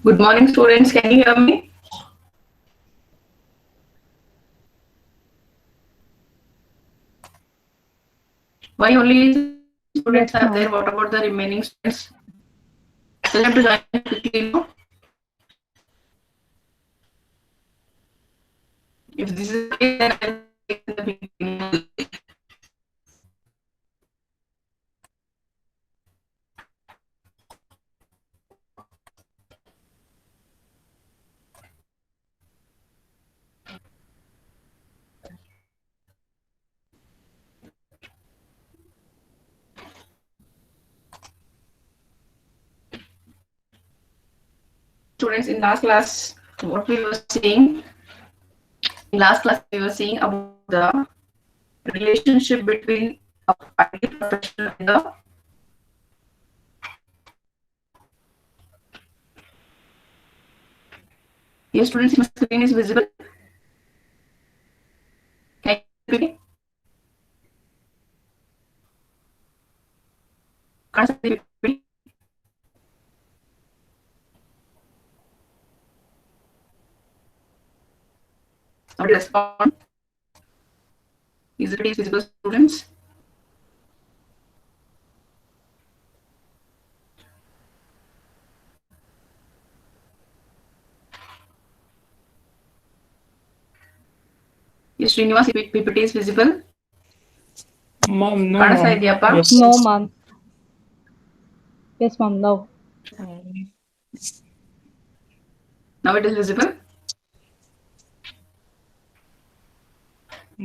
Good morning, students. Can you hear me? Why only students are there? Yes, What ma'am. about the remaining students? Tell them to join quickly, no? If this is the case, then I will take in the beginning. Students, in last class, what we were seeing, in last class we were seeing about the relationship between a IT professional and the yes, students, my screen is visible. Can you see me? Can't see me. Somebody respond. Is it visible, students? Yes, Srinivas, PPT is visible. Ma'am, no, ಕಾಣಿಸ್ತಾ ma'am. ಇದೆಯಪ್ಪ? Yes. No, ma'am. Yes, ma'am. No. Um, Now it is visible.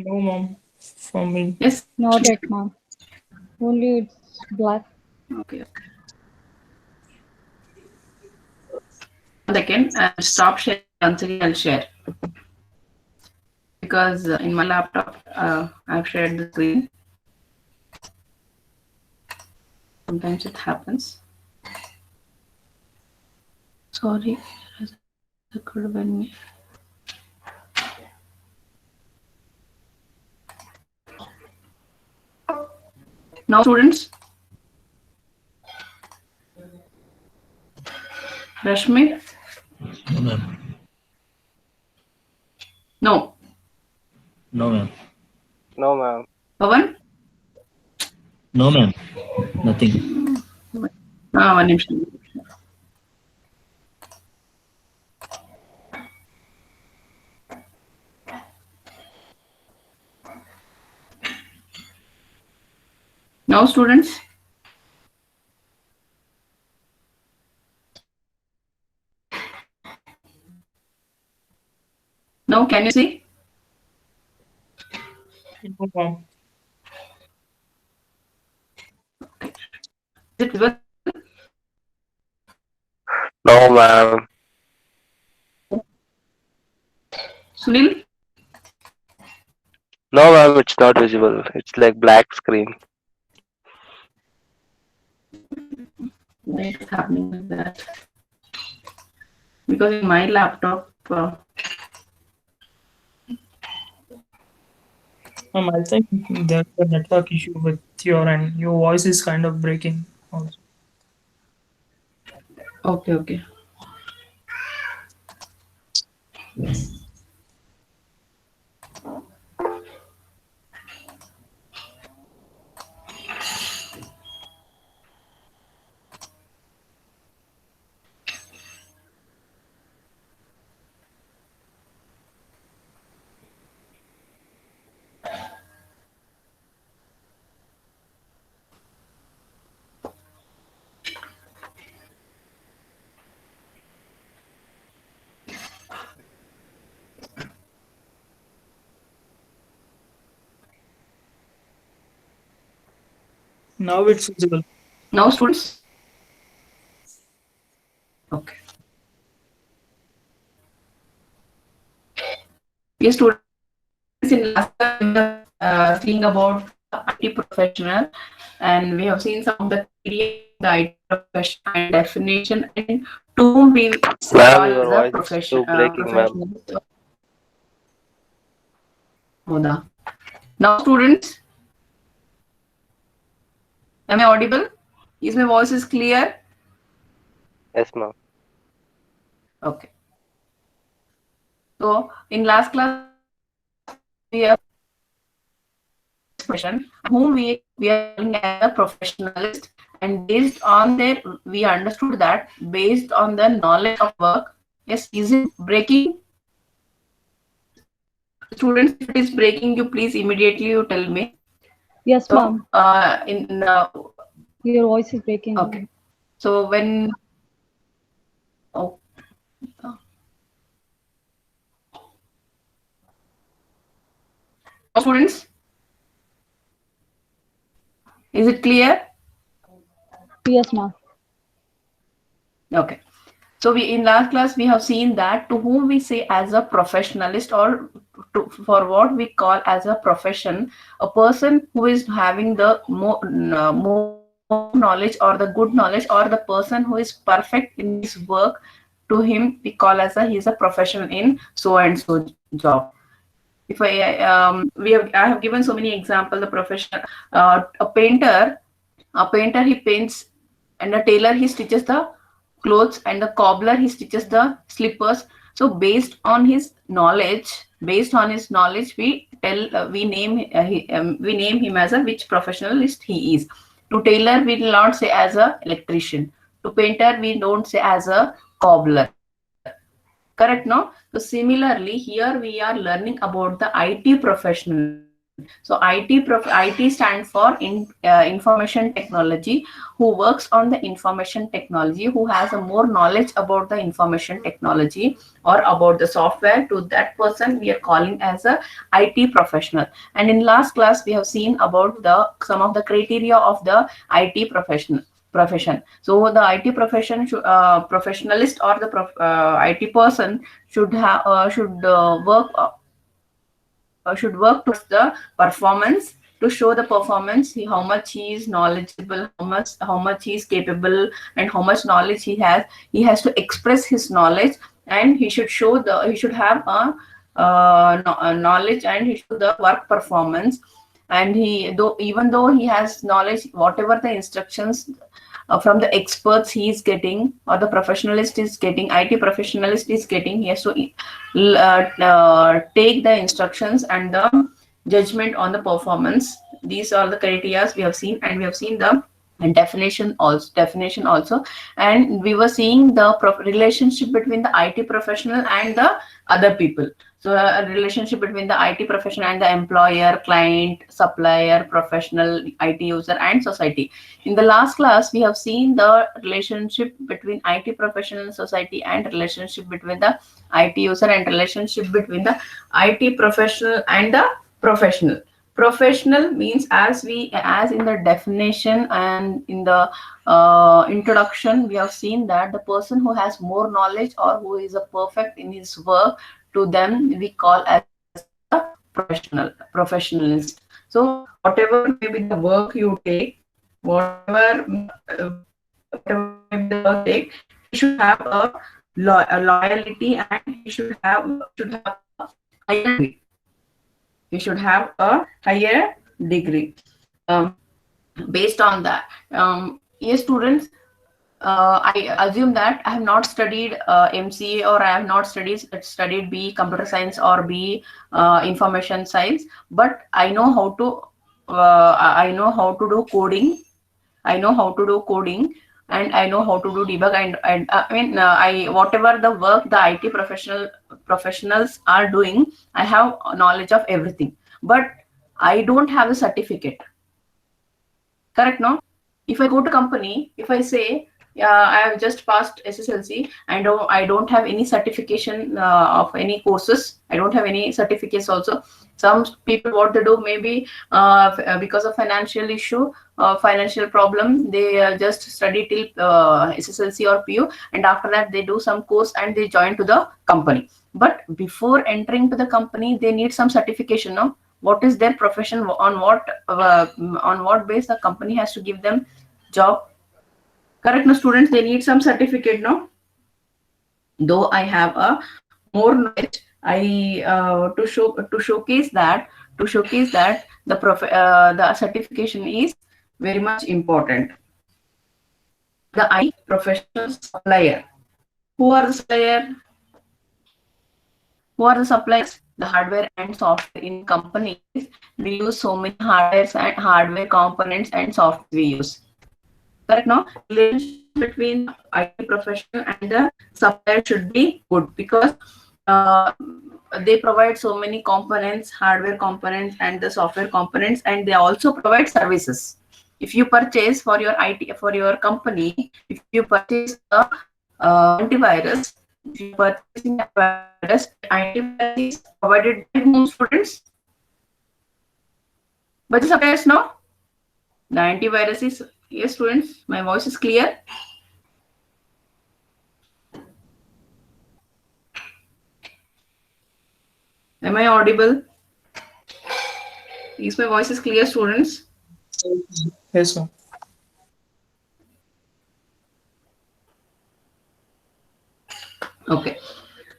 No, ma'am. For me. Yes. Not yet, ma'am. Only it's black. Okay. One second. I'll stop sharing. Once again, I'll share. Because in my laptop, I've shared the screen. Sometimes it happens. Sorry. It could have been me. Now, students. Rashmi? No, ma'am. No. No, ma'am. No, ma'am. Pavan? No, ma'am. Nothing. One నిమిషం. Now, students. Now, can you see? No, ma'am. Is it visible? No, ma'am. Sunil? No, ma'am. It's not visible. It's like black screen. Why it's happening like that? Because in my laptop, Ma'am, I think there's a network issue with your end. Your voice is kind of breaking also. okay. Now it's visible. Now, students. Okay. Yes, students. In last time, we were seeing about IT professional, and we have seen some of the criteria, the IT professional and definition, and to we Ma'am, call your the voice is profession too breaking, ma'am. professional. Hoda. Now, students, am I audible? Is my voice is clear? Yes, ma'am. Okay. So in last class we have expression whom we are calling as a professionalist, and based on their we understood that based on the knowledge of work. Yes, is it breaking? Students, if it is breaking, you please immediately you tell me. Yes, So ma'am. in Your voice is breaking. okay. So when oh, students, is it clear? Yes, ma'am. Okay. So we in last class we have seen that to whom we say as a professionalist, or for what we call as a profession, a person who is having the more knowledge or the good knowledge, or the person who is perfect in his work, to him we call as a he is a professional in so and so job. If I have given so many examples. The professional, a painter he paints, and a tailor he stitches the clothes, and the cobbler he stitches the slippers. So based on his knowledge we name him as a which professionalist he is. To tailor we will not say as a electrician. To painter we don't say as a cobbler. Correct, no? So similarly here we are learning about the IT professional. So IT stands for information technology, who works on the information technology, who has a more knowledge about the information technology or about the software. To that person we are calling as a IT professional. And in last class we have seen about the some of the criteria of the IT profession. So the IT profession professionalist or the IT person should work towards the performance, to show the performance, how much he is knowledgeable, how much he is capable, and how much knowledge he has. He has to express his knowledge, and he should have a knowledge, and he should the work performance. And even though he has knowledge, whatever the instructions from the experts he is getting, or the professionalist is getting, IT professionalist is getting, he has to take the instructions and the judgment on the performance. These are the criteria we have seen, and we have seen the definition also. And we were seeing the relationship between the IT professional and the other people. So a relationship between the IT professional and the employer, client, supplier, professional, IT user, and society. In the last class we have seen the relationship between IT professional and society, and relationship between the IT user, and relationship between the IT professional and the professional. Professional means, as in the definition and in the introduction we have seen, that the person who has more knowledge or who is a perfect in his work, to them we call as a professionalist. So whatever may be the work you take, whatever may be the work take, you should have a loyalty, and you should have a higher degree. You should have a higher degree. Based on that, yes, students, I assume that I have not studied MCA, or I have not studied B computer science or B information science, but I know how to do coding. I know how to do coding, and I know how to do debug, and I whatever the work the IT professionals are doing, I have knowledge of everything, but I don't have a certificate. Correct, no? If I go to company, if I say I have just passed SSLC, and I don't have any certification of any courses, I don't have any certificates also. Some people, what they do, maybe because of financial issue, financial problem, they just study till SSLC or PU, and after that they do some course and they join to the company. But before entering to the company, they need some certification, no? What is their profession, on what base the company has to give them job? Correct, no, students? They need some certificate, no? Though I have a more knowledge, I to showcase that the certification is very much important. The IT professional supplier. Who are the supplier? Who are the suppliers? The hardware and software in companies. We use so many hardware components and software we use. Correct? No, relationship between the IT professional and the supplier should be good because uh, they provide so many components, hardware components and the software components, and they also provide services. If you purchase for your IT, for your company, if you purchase a antivirus, if you purchase antivirus is provided by whom, students? But the suppliers, no? The antivirus is, yes, students, my voice is clear. Am I audible? Is my voice is clear, students? Yes, ma'am. Okay.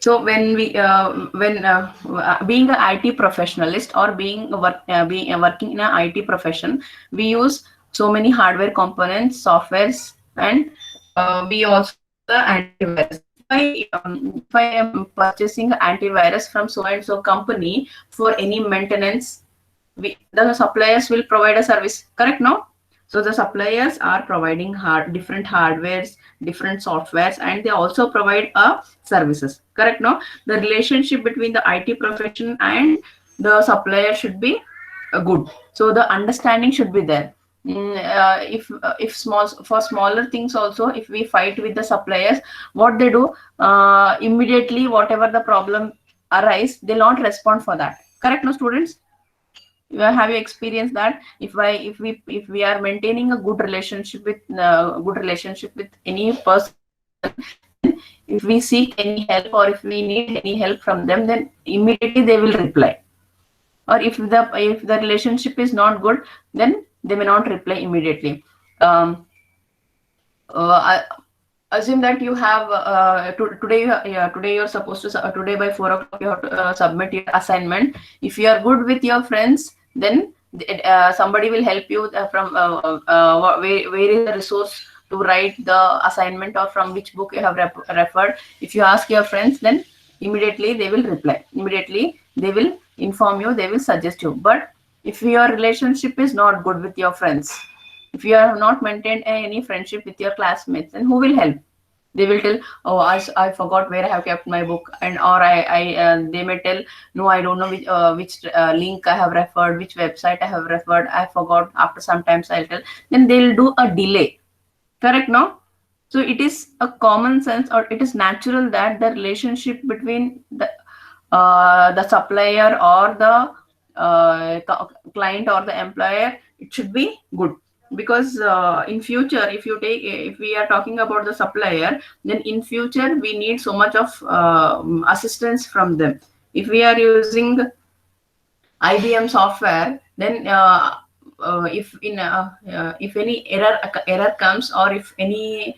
So when we being an IT professionalist or being working in an IT profession, we use so many hardware components, softwares, and we also the antivirus. If I am purchasing antivirus from so and so company for any maintenance, the suppliers will provide a service. Correct? No. So the suppliers are providing different hardwares, different softwares, and they also provide services. Correct? No, the relationship between the IT profession and the supplier should be good. So the understanding should be there. If for smaller things also, if we fight with the suppliers, what they do, immediately whatever the problem arise, they'll not respond for that. Correct? No, students? Have you experienced that if we are maintaining a good relationship with any person, if we seek any help or if we need any help from them, then immediately they will reply. Or if the relationship is not good, then they may not reply immediately. I assume that you have today you're supposed to today by 4 o'clock you have to submit your assignment. If you are good with your friends, then somebody will help you from where is the resource to write the assignment or from which book you have referred. If you ask your friends, then immediately they will reply. Immediately they will inform you, they will suggest you. But if your relationship is not good with your friends, if you have not maintained any friendship with your classmates, then who will help? They will tell, oh, I forgot where I have kept my book, and or they may tell, no, I don't know which link I have referred, which website I have referred, I forgot. After some times I'll tell. Then they'll do a delay. Correct? No. So it is a common sense, or it is natural that the relationship between the supplier or the client or the employer, it should be good. Because in future, if we are talking about the supplier, then in future we need so much of assistance from them. If we are using IBM software, then if any error comes, or if any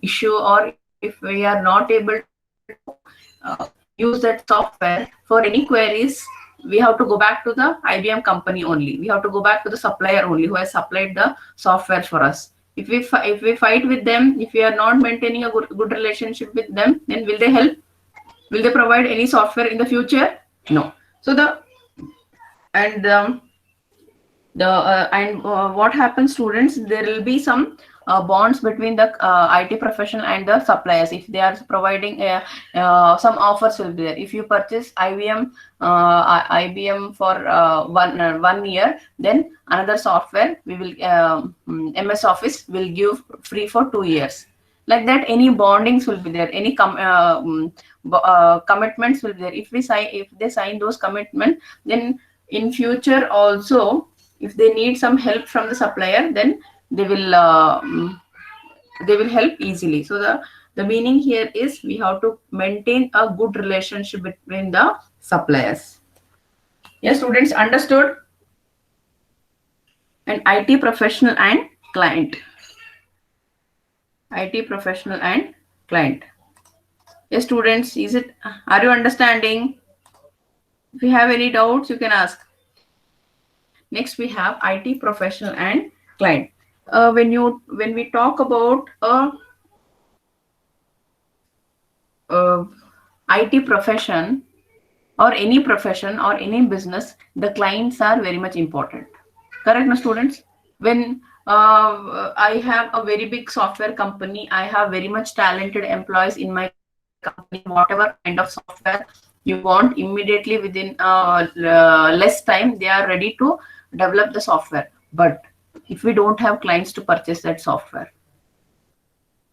issue, or if we are not able to use that software for any queries, we have to go back to the IBM company only. We have to go back to the supplier only who has supplied the software for us. If we fight with them, if we are not maintaining a good relationship with them, then will they help? Will they provide any software in the future? No. So what happens, students? There will be some bonds between the IT professional and the suppliers. If they are providing some offers will be there. If you purchase IBM for 1 year, then another software we will MS Office will give free for 2 years. Like that, any bondings will be there. Any commitments will be there. If they sign those commitments, then in future also, if they need some help from the supplier, then they will help easily. So the meaning here is we have to maintain a good relationship between the suppliers. Yes, students, understood? And IT professional and client. IT professional and client. Yes, students, are you understanding? If you have any doubts, you can ask. Next, we have IT professional and client. When we talk about IT profession or any profession or any business, the clients are very much important. Correct, no students? When I have a very big software company, I have very much talented employees in my company. Whatever kind of software you want, immediately within less time, they are ready to develop the software. But if we don't have clients to purchase that software,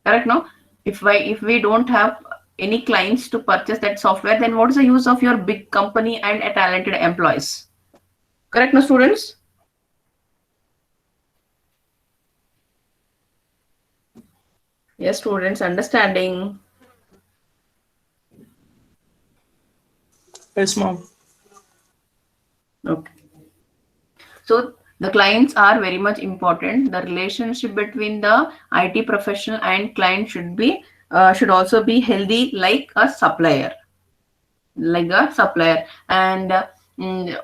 correct, no? If we don't have any clients to purchase that software, then what is the use of your big company and a talented employees? Correct, no students? Yes, students, understanding. Yes, ma'am. Okay. So the clients are very much important. The relationship between the IT professional and client should also be healthy, like a supplier. And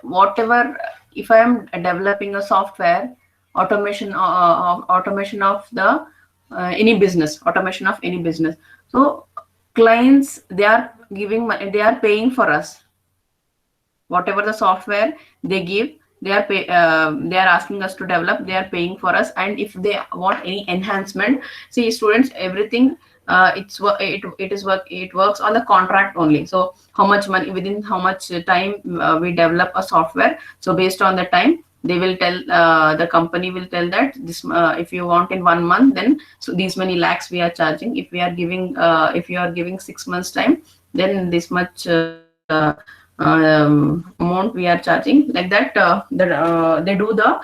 whatever, if I am developing a software, automation of the any business, automation of any business. So clients, they are giving money, they are paying for us. Whatever the software they give, they are asking us to develop, they are paying for us. And if they want any enhancement, see students, everything it works on the contract only. So how much money, within how much time we develop a software, so based on the time they will tell, the company will tell that this, if you want in 1 month, then so these many lakhs we are charging. If we are giving, if you are giving 6 months time, then this much amount we are charging, like that. They do the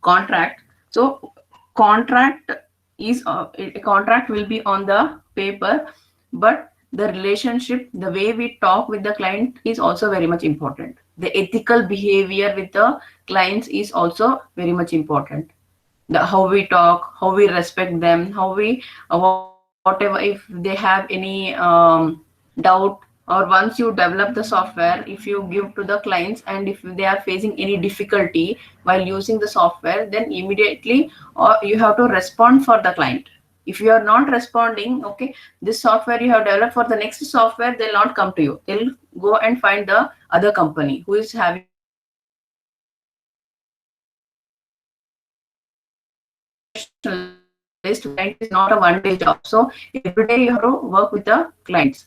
contract. So contract is a contract will be on the paper, but the relationship, the way we talk with the client is also very much important. The ethical behavior with the clients is also very much important. The how we talk, how we respect them, how we whatever, if they have any doubt, or once you develop the software, if you give to the clients, and if they are facing any difficulty while using the software, then immediately or you have to respond for the client. If you are not responding, okay, this software you have developed, for the next software they'll not come to you, they'll go and find the other company who is having a specialist. Client is not a one-day job, so every day you have to work with the clients.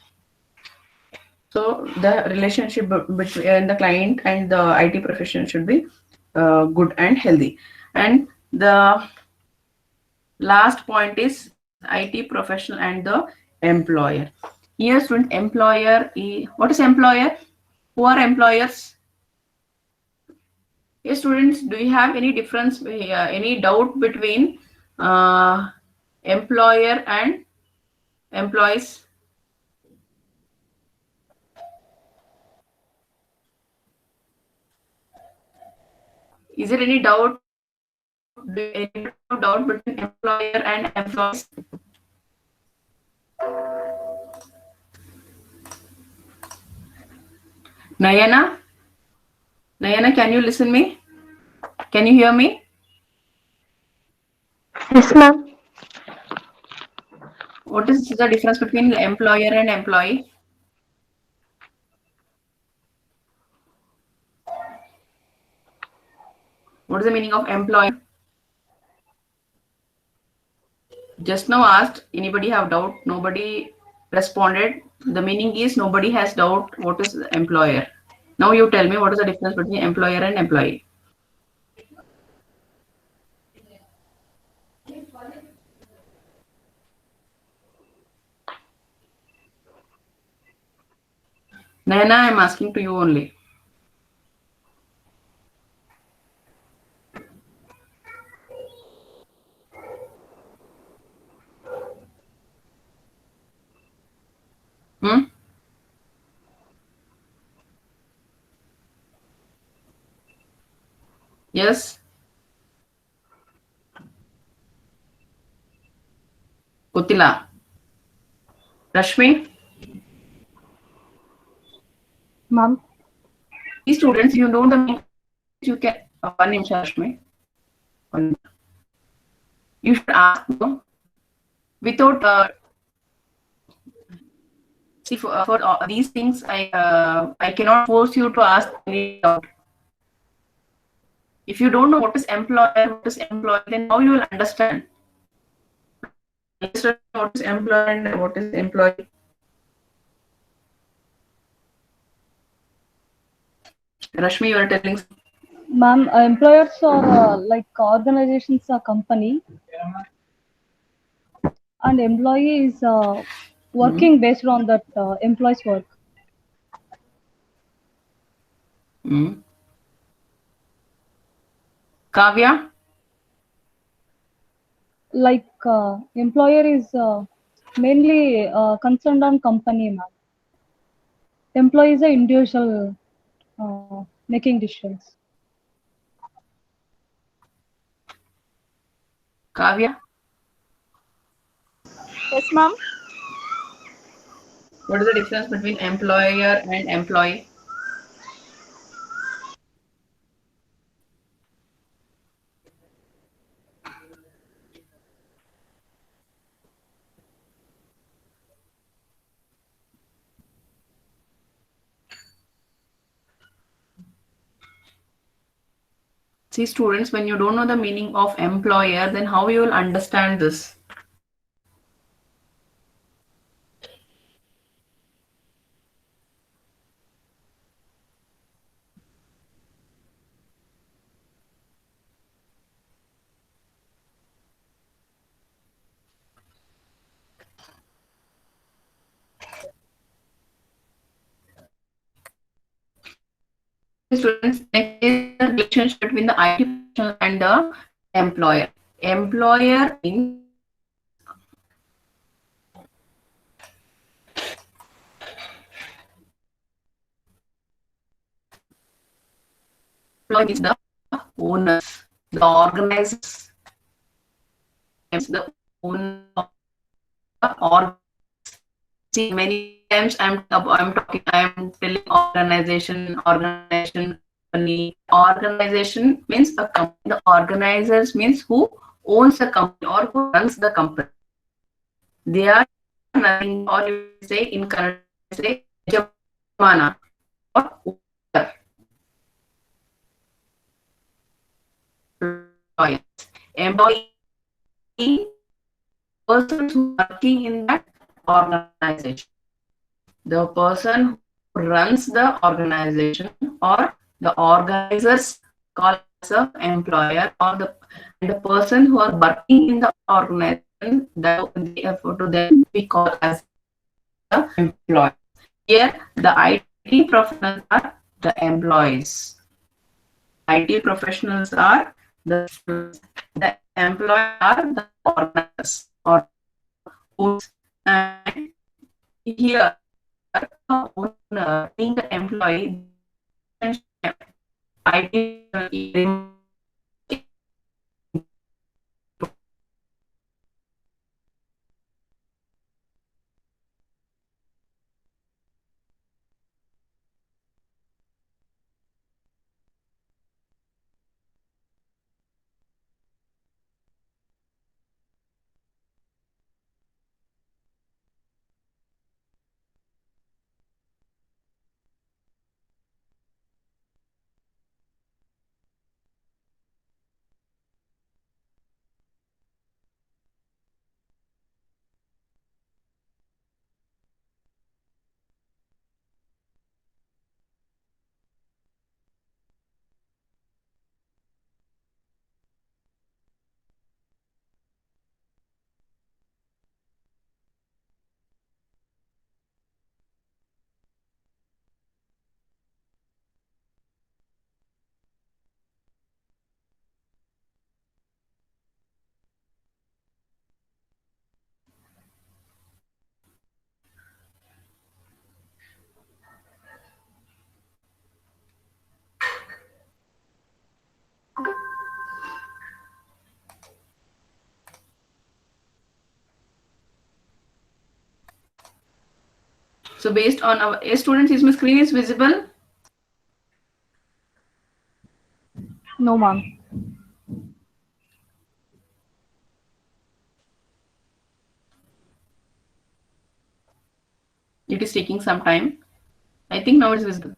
So the relationship between the client and the IT profession should be good and healthy. And the last point is IT professional and the employer. Here, student, what is employer? Who are employers? Yes, students, do you have any difference, any doubt between employer and employees? Is there any doubt? Any doubt between employer and employees? Nayana, can you listen me? Can you hear me? Yes, ma'am. What is the difference between employer and employee? What is the meaning of employer? Just now asked, anybody have doubt? Nobody responded. The meaning is nobody has doubt. What is the employer? Now you tell me, what is the difference between employer and employee? Nayana, I'm asking to you only. Hmm? Yes? Kutila. Rashmi? Ma'am. These students, you know the meaning, you can, one name, Rashmi. You should ask, no? Without See, for these things, I cannot force you to ask any doubt. If you don't know what is employer, what is employee, then how you will understand? What is employer and what is employee? Rashmi, you are telling. Ma'am, employers are like organizations or company, and employee is working based on that employee's work. Kavya? Like employer is mainly concerned on company, ma'am. Employee is an individual making decisions. Kavya? Yes, ma'am. What is the difference between employer and employee? See, students, when you don't know the meaning of employer, then how you will understand this? Students, next is the relationship between the IT professional and the employer. Employer means the owners, the organizers, the owner or see many times I'm telling organization, company. Organization means a company. The organizers means who owns the company or who runs the company. They are nothing, or you say in Kannada, say Yajamana or owner. Employee, person who working in that organization. The person who runs the organization or the organizers called as an employer, or the person who are working in the organization, to them we call as the employee. Here the IT professionals are the employees. IT professionals are the employees are the organizers or and here being the employee, IT So based on our students, is my screen is visible? No, ma'am. It is taking some time. I think now it's visible.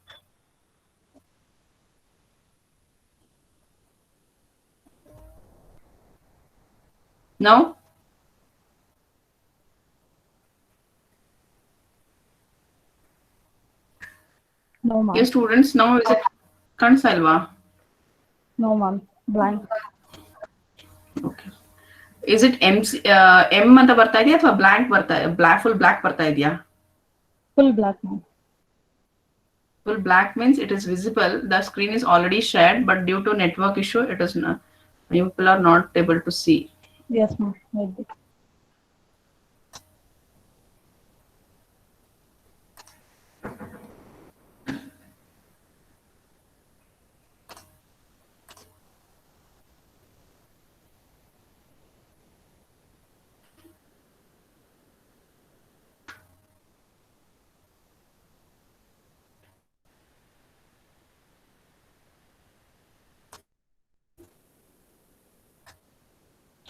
Now? No, ma'am. Yes, students, now is it Kansalva? No, ma'am. Blank. Okay. Is it M ಅಂತ ಬರ್ತಾ ಇದೆಯಾ ಅಥವಾ blank full black ಬರ್ತಾ ಇದೆಯಾ? Full black, ma'am. Full black means it is visible. The screen is already shared, but due to network issue, it is not. People are not able to see. Yes, ma'am. Maybe.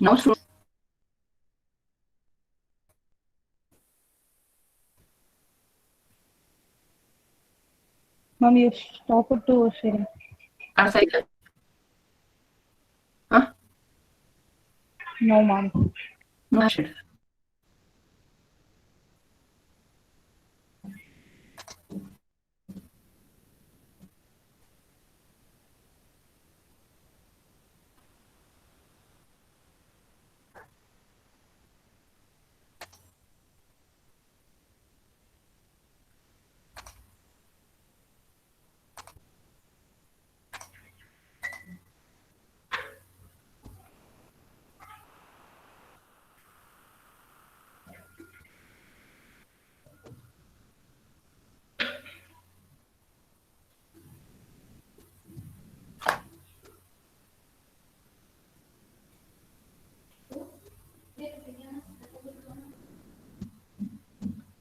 Now, students, Ma'am, you stop it to sharing. Huh? No, ma'am. No, shit.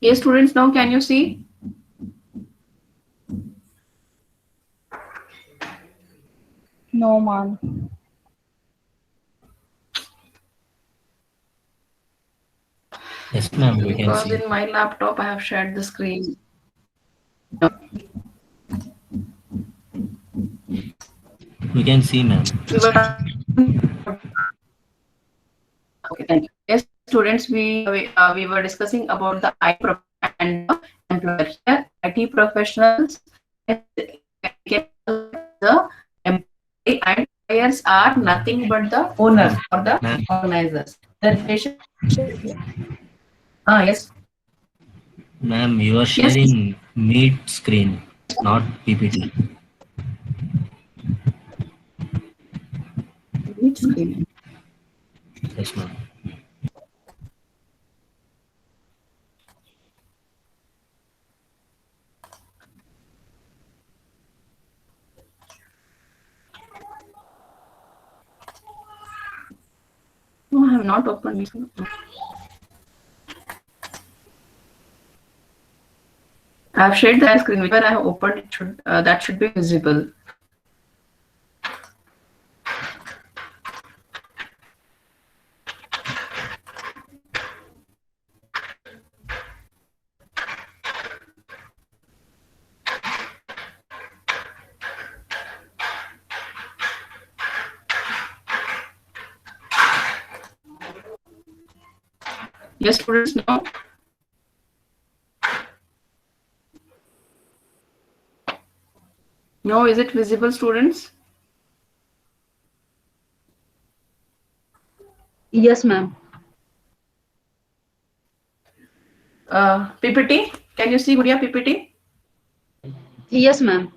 Yes, students, now can you see? No, ma'am. Yes, ma'am, we can Because see. in my laptop, I have shared the screen. We can see, ma'am. Okay, thank you. Yes, students, we were discussing about the IT and the employer. Here, IT professionals, the employee and employers are nothing but the owners or the organizers. The relationship. Yes. Ma'am, you are sharing Meet screen, not PPT. Which screen? Yes, ma'am. No, I have not opened it. I have shared the screen. Whichever I have opened, it should that should be visible. Yes, students, now. No, is it visible, students? Yes, ma'am. PPT? Can you see Gudia PPT? Yes, ma'am.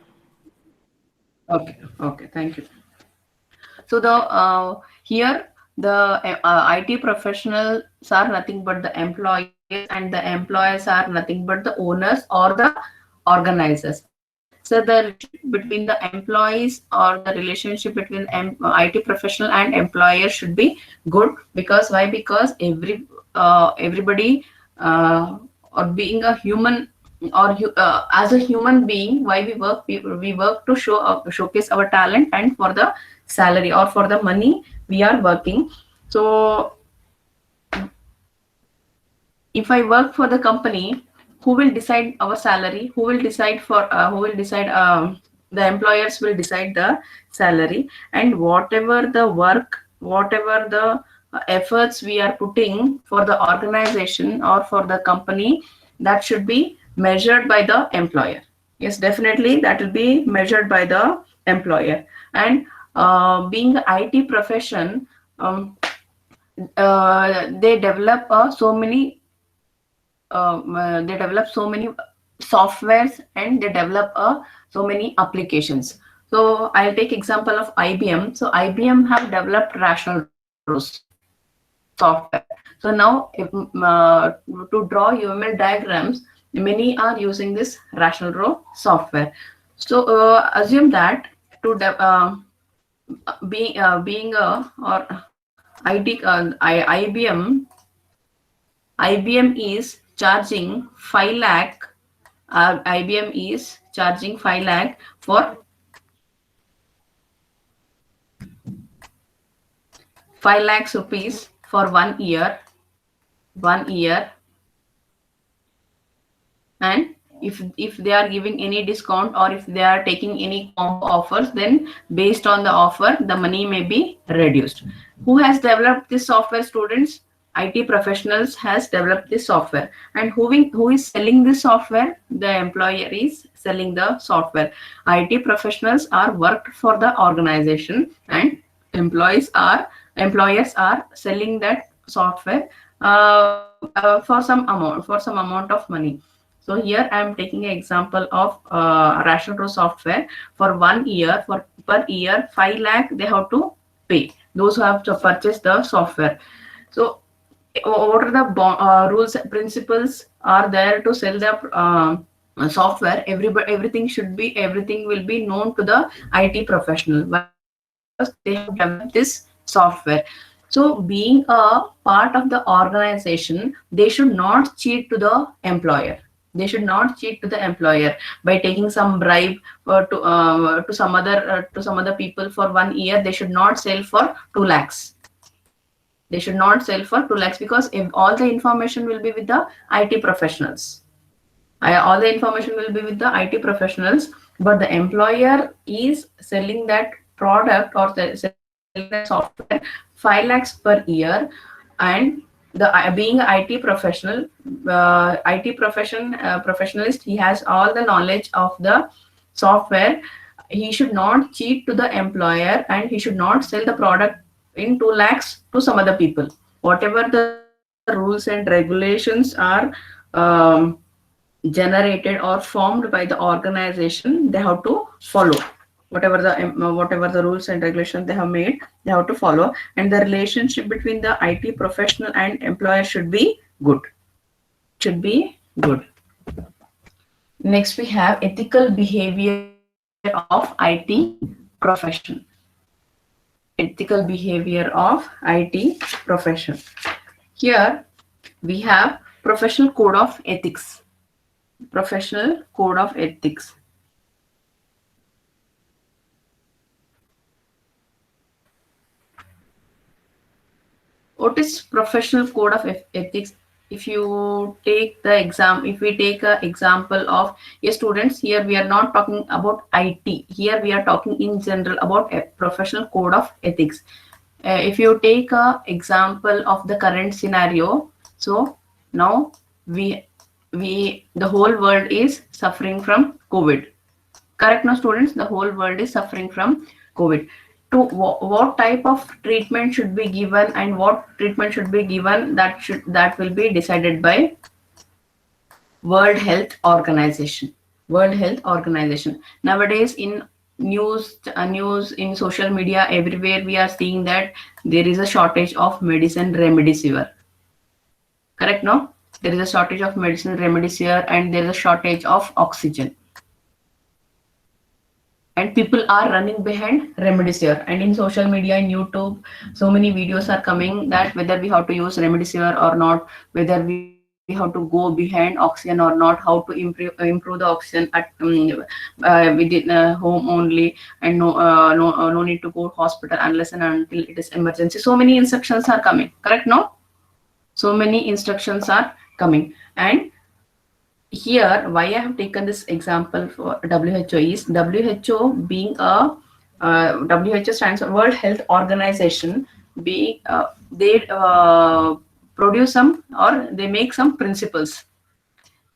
Okay, okay, thank you. So the here the IT professionals are nothing but the employees, and the employees are nothing but the owners or the organizers. So the between the employees or the relationship between IT professional and employer should be good. Because why? Because everybody or being a human or as a human being, why we work? We work to showcase our talent and for the salary or for the money we are working. So if I work for the company, who will decide our salary? Who will decide the employers will decide the salary, and whatever the work, whatever the efforts we are putting for the organization or for the company, that should be measured by the employer. Yes, definitely that will be measured by the employer. And being IT profession, they develop they develop so many softwares, and they develop so many applications. So I'll take example of IBM. So IBM have developed rational rows software. So now to draw UML diagrams, many are using this rational row software. So assume that to being or IT IBM is charging 5 lakh. IBM is charging 5 lakh for 5 lakhs rupees for 1 year. 1 year. And if they are giving any discount, or if they are taking any combo offers, then based on the offer, the money may be reduced. Who has developed this software, students? IT professionals has developed this software. And who is selling this software? The employer is selling the software. IT professionals are worked for the organization, and employers are selling that software for some amount of money. So here I am taking an example of rational row software. For 1 year, for per year 5 lakh they have to pay, those who have to purchase the software. So what are the rules and principles are there to sell the software? Everything will be known to the IT professional, because they have developed this software. So being a part of the organization, they should not cheat to the employer. They should not cheat to the employer by taking some bribe to some other people for 1 year. They should not sell for 2 lakhs. They should not sell for 2 lakhs, because if all the information will be with the IT professionals. All the information will be with the IT professionals, but the employer is selling that product or selling that software 5 lakhs per year. And being an IT professional, professionalist, he has all the knowledge of the software. He should not cheat to the employer, and he should not sell the product in 2 lakhs to some other people. Whatever the rules and regulations are generated or formed by the organization, they have to follow. Whatever the rules and regulations they have made, they have to follow. And the relationship between the IT professional and employer should be good. Next, we have ethical behavior of IT profession. Ethical behavior of IT profession. Here we have professional code of ethics. Professional code of ethics. What is professional code of ethics? If you take the exam, if we take an example of, yes, students, here we are not talking about IT. Here we are talking in general about a professional code of ethics. If you take an example of the current scenario, so now the whole world is suffering from COVID. Correct, no, students? The whole world is suffering from COVID. To what type of treatment should be given, and what treatment should be given, that will be decided by World Health Organization. World Health Organization. Nowadays, in news, in social media, everywhere we are seeing that there is a shortage of medicine remdesivir. Correct, no? There is a shortage of medicine remdesivir, and there is a shortage of oxygen. And people are running behind remdesivir. And in social media, in YouTube, so many videos are coming that whether we have to use remdesivir or not, whether we have to go behind oxygen or not, how to improve the oxygen at within home only, and no need to go to hospital unless and until it is emergency. So many instructions are coming. Correct, no? So many instructions are coming. And here, why I have taken this example for WHO is WHO being a WHO stands for World Health Organization. Being they produce some or they make some principles.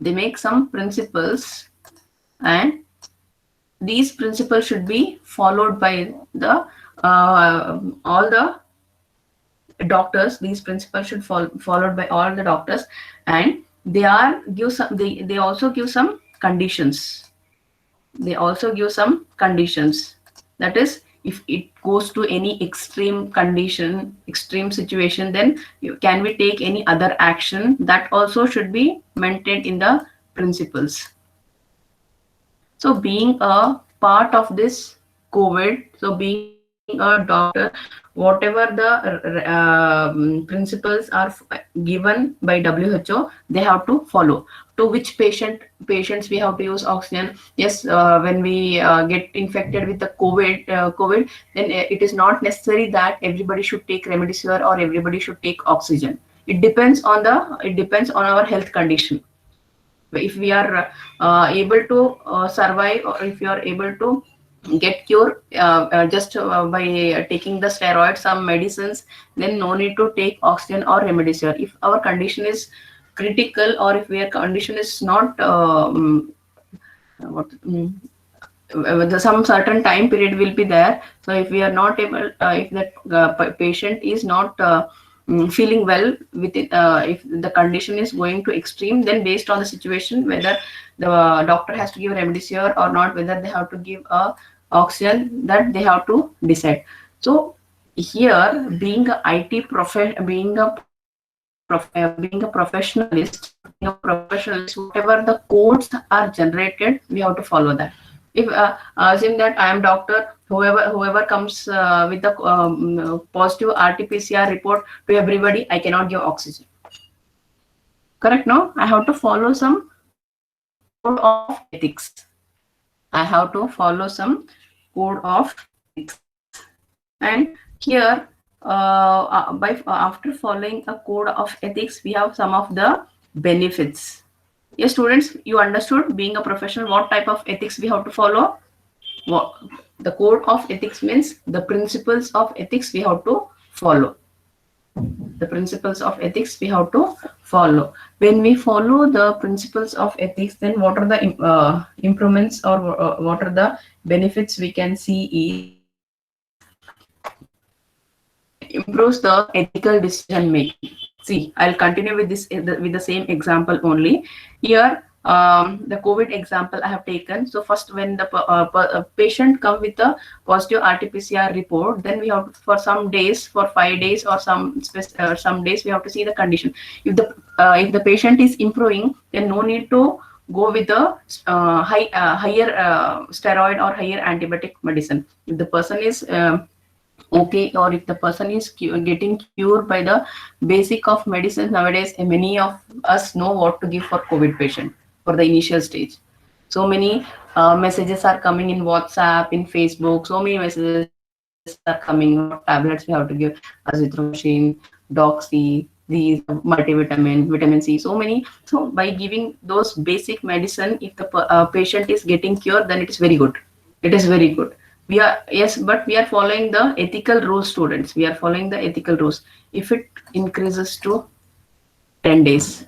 They make some principles, and these principles should be followed by the all the doctors. These principles should followed by all the doctors, and they also give some conditions. They also give some conditions. That is, if it goes to any extreme condition, extreme situation, then can we take any other action? That also should be maintained in the principles. So being a part of this COVID, so being a doctor, whatever the principles are given by WHO, they have to follow. To which patients we have to use oxygen? Yes, when we get infected with the COVID, then it is not necessary that everybody should take remdesivir or everybody should take oxygen. It depends on our health condition. If we are able to survive, or if you are able to get cure just by taking the steroids, some medicines, then no need to take oxygen or remdesivir. If our condition is critical, or if our condition is not some certain time period will be there. So if we are not able, if that patient is not feeling well with it, if the condition is going to extreme, then based on the situation, whether the doctor has to give remdesivir or not, whether they have to give a oxygen, that they have to decide. So here, being a IT being a professionalist, whatever the codes are generated, we have to follow that. If assume that I am doctor, whoever comes with the positive RT-PCR report to everybody, I cannot give oxygen. Correct? No, I have to follow some code of ethics. I have to follow some code of ethics. And here, after following a code of ethics, we have some of the benefits. Yes, students, you understood, being a professional, what type of ethics we have to follow? What the code of ethics means, the principles of ethics we have to follow. The principles of ethics we have to follow. When we follow the principles of ethics, then what are the improvements, or what are the benefits we can see? Improves the ethical decision making. See, I'll continue with this with the same example only. Here, the COVID example I have taken. So first, when the patient come with a positive RT-PCR report, then we have for some days, for 5 days or some days, we have to see the condition. If the patient is improving, then no need to go with the higher steroid or higher antibiotic medicine. If the person is okay, or if the person is getting cured by the basic of medicines, nowadays many of us know what to give for COVID patient for the initial stage. So many messages are coming in WhatsApp, in Facebook. So many messages are coming. What tablets we have to give: azithromycin, doxy, these multivitamin, vitamin C. So many. So by giving those basic medicine, if the patient is getting cured, then it is very good. It is very good. We are, yes, but we are following the ethical rules, students. We are following the ethical rules. If it increases to 10 days,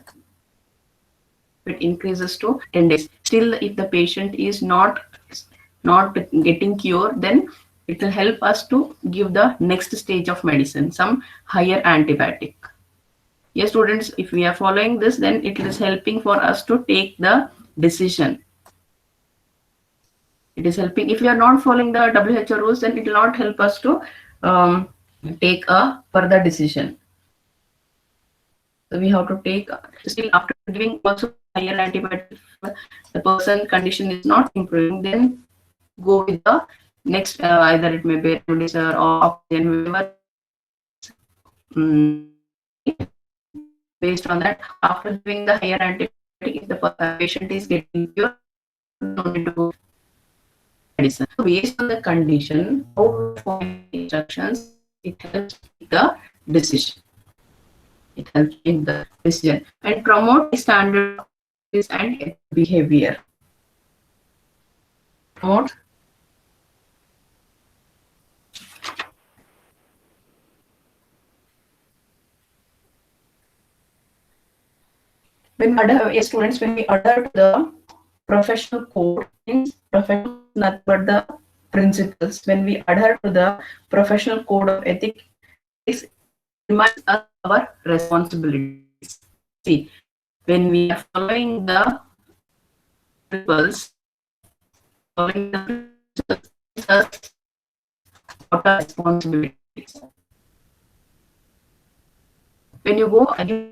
it increases to 10 days. Still, if the patient is not getting cured, then it will help us to give the next stage of medicine, some higher antibiotic. Yes, students, if we are following this, then it is helping for us to take the decision. It is helping. If we are not following the WHO rules, then it will not help us to take a further decision. So we have to take, still after giving also higher antibiotics, the person condition is not improving, then go with the next, either it may be remdesivir or oxygen, based on that. After giving the higher antibiotic, if the patient is getting cured, no need to go medicine. So based on the condition, instructions, it helps make the decision. It helps in the decision and promote standard practice and behavior. More. When we adhere, yes, students, when we adhere to the professional code, means professional is nothing but the principles. When we adhere to the professional code of ethics, it reminds us our responsibilities. See, when we are following the principles, following the principles, it's us what are responsibilities. When you go again,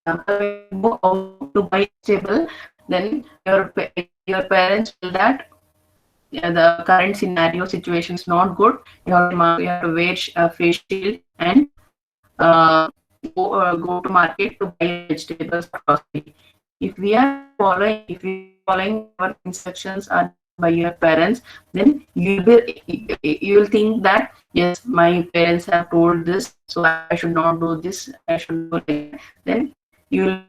when you go out to buy vegetable, then your parents feel that the current scenario situation is not good. You have to wear a face shield and go to market to buy vegetables or grocery. If we are following our instructions are by your parents, then you will think that yes, my parents have told this, so I should not do this. I should do that. Then you will.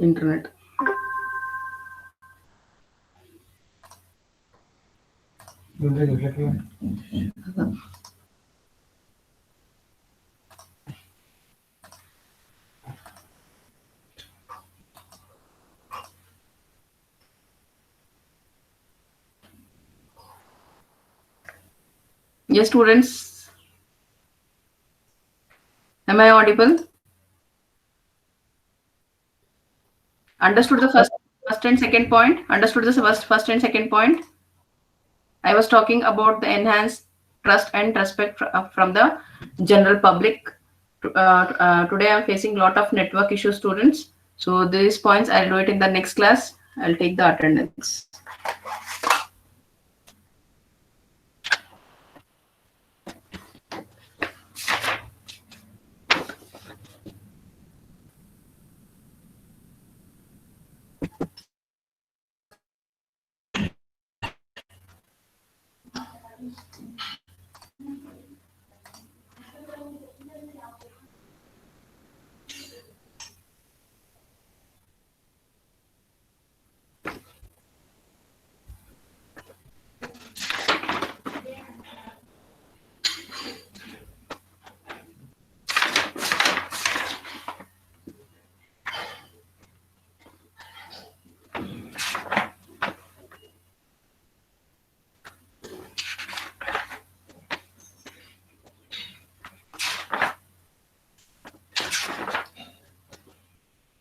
Internet. Yes, students. Am I audible? Understood the first and second point? Understood the first and second point? I was talking about the enhanced trust and respect from the general public. Today I'm facing a lot of network issues, students. So these points I'll do it in the next class. I'll take the attendance.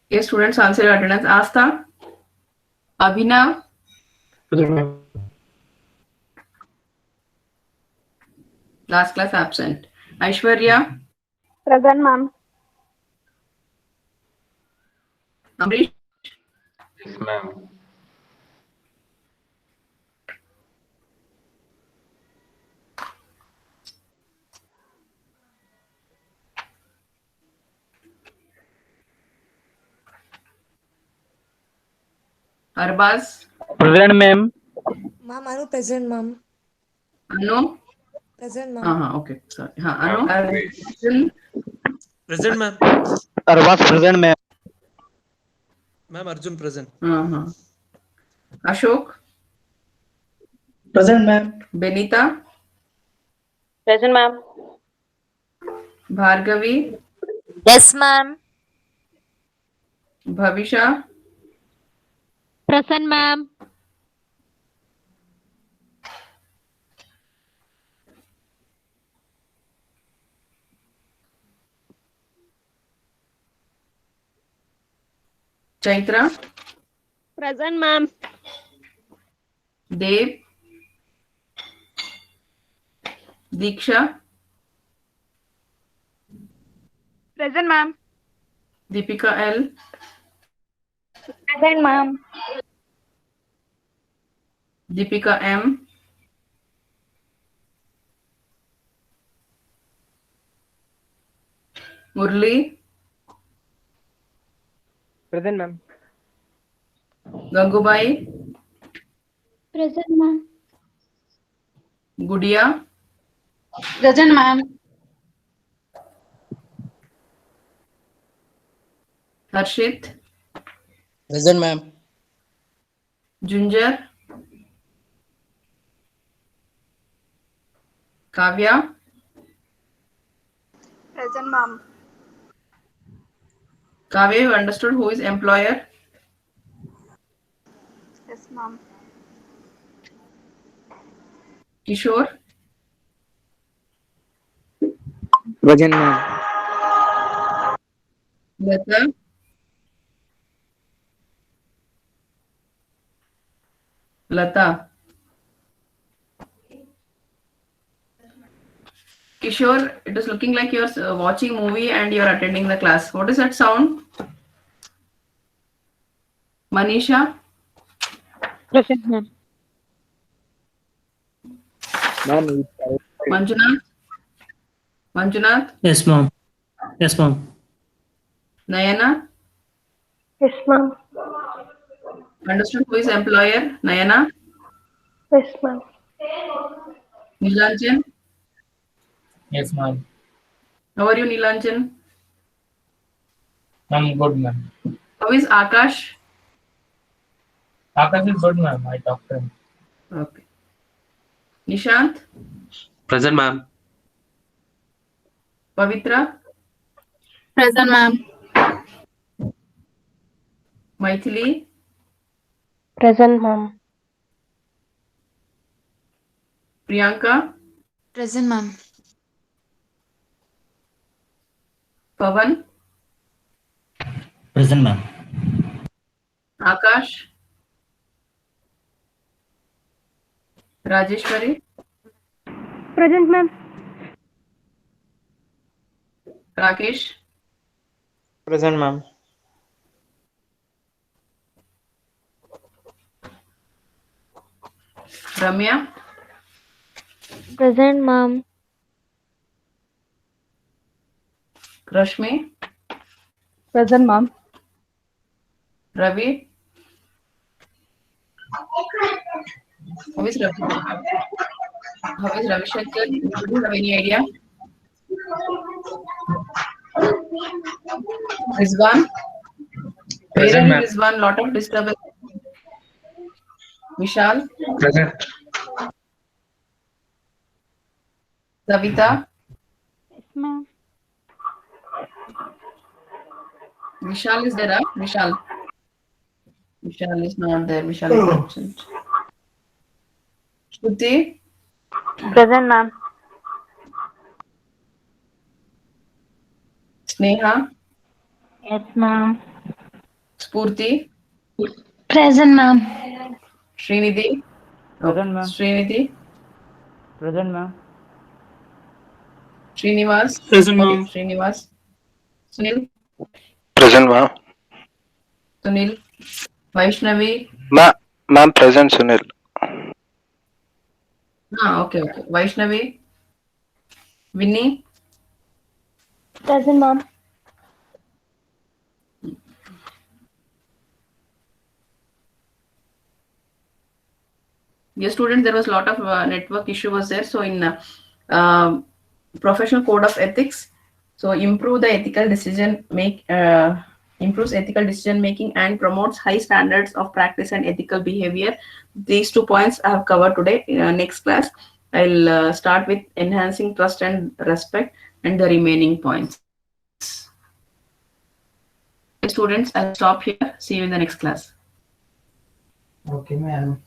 Yes, students, answer your attendance. Asta, Abhinav, last class absent. Aishwarya, Present, ma'am. Amrish, Yes, ma'am. Arbaz, Present, ma'am. Ma'am, Anu present, ma'am. Anu. Present, ma'am. Okay, sorry. Anu. Ma'am, Arjun, Present, ma'am. Arvas present, ma'am. Ma'am, Arjun present. Ashok, Present, ma'am. Benita, Present, ma'am. Bhargavi, Yes, ma'am. Bhavisha, Present, ma'am. Chaitra, Present, ma'am. Dev, Diksha, Present, ma'am. Deepika L, Present, ma'am. Deepika M, Murli, Present, ma'am. Gangubai, Present, ma'am. Gudia, Present, ma'am. Harshit, Present, ma'am. Junjar, Kavya, Present, ma'am. Kavya, you understood who is employer? Yes, ma'am. Kishore, Present, ma'am. Lata, Lata. Kishore, it is looking like you're watching movie and you're attending the class. What is that sound? Manisha, Present, ma'am. Ma'am, Manjunath, Manjunath, Yes, ma'am. Yes, ma'am. Nayana, Yes, ma'am. understood who is employer? Nayana, Yes, ma'am. Nilanjan, Yes, ma'am. how are you, Nilanjan? I'm good, ma'am. How is Akash? Akash is good, ma'am. I talked to him. Okay. Nishant, Present, ma'am. Pavitra, Present, ma'am. Maithili, Present, ma'am. Priyanka, Present, ma'am. Pavan, Present, ma'am. Akash, Rajeshwari, Present, ma'am. Rakesh, Present, ma'am. Ramya, Present, ma'am. Rashmi, Present, ma'am. Ravi. How is Ravi? How is Ravi Shankar? Do you have any idea? Rizwan? Where Present, are you, ma'am. Rizwan? Lot of disturbance. Vishal, Present. Savita, Yes, ma'am. Vishal is there, huh? Vishal. Vishal is not there. Vishal is absent. Shruti, Present, ma'am. Sneha, Yes, ma'am. Spurti, Present, ma'am. Srinivas. Present, Okay, ma'am. Srinivas. Sunil. Present, ma'am. Sunil. Vaishnavi. Ma'am, present, Sunil. Okay. Vaishnavi. Vinny. Present, ma'am. Yes, students, there was a lot of network issue was there. So in professional code of ethics, so improves ethical decision making and promotes high standards of practice and ethical behavior. These 2 points I have covered today. Next class, I'll start with enhancing trust and respect and the remaining points. Students, I'll stop here. See you in the next class. Okay, ma'am.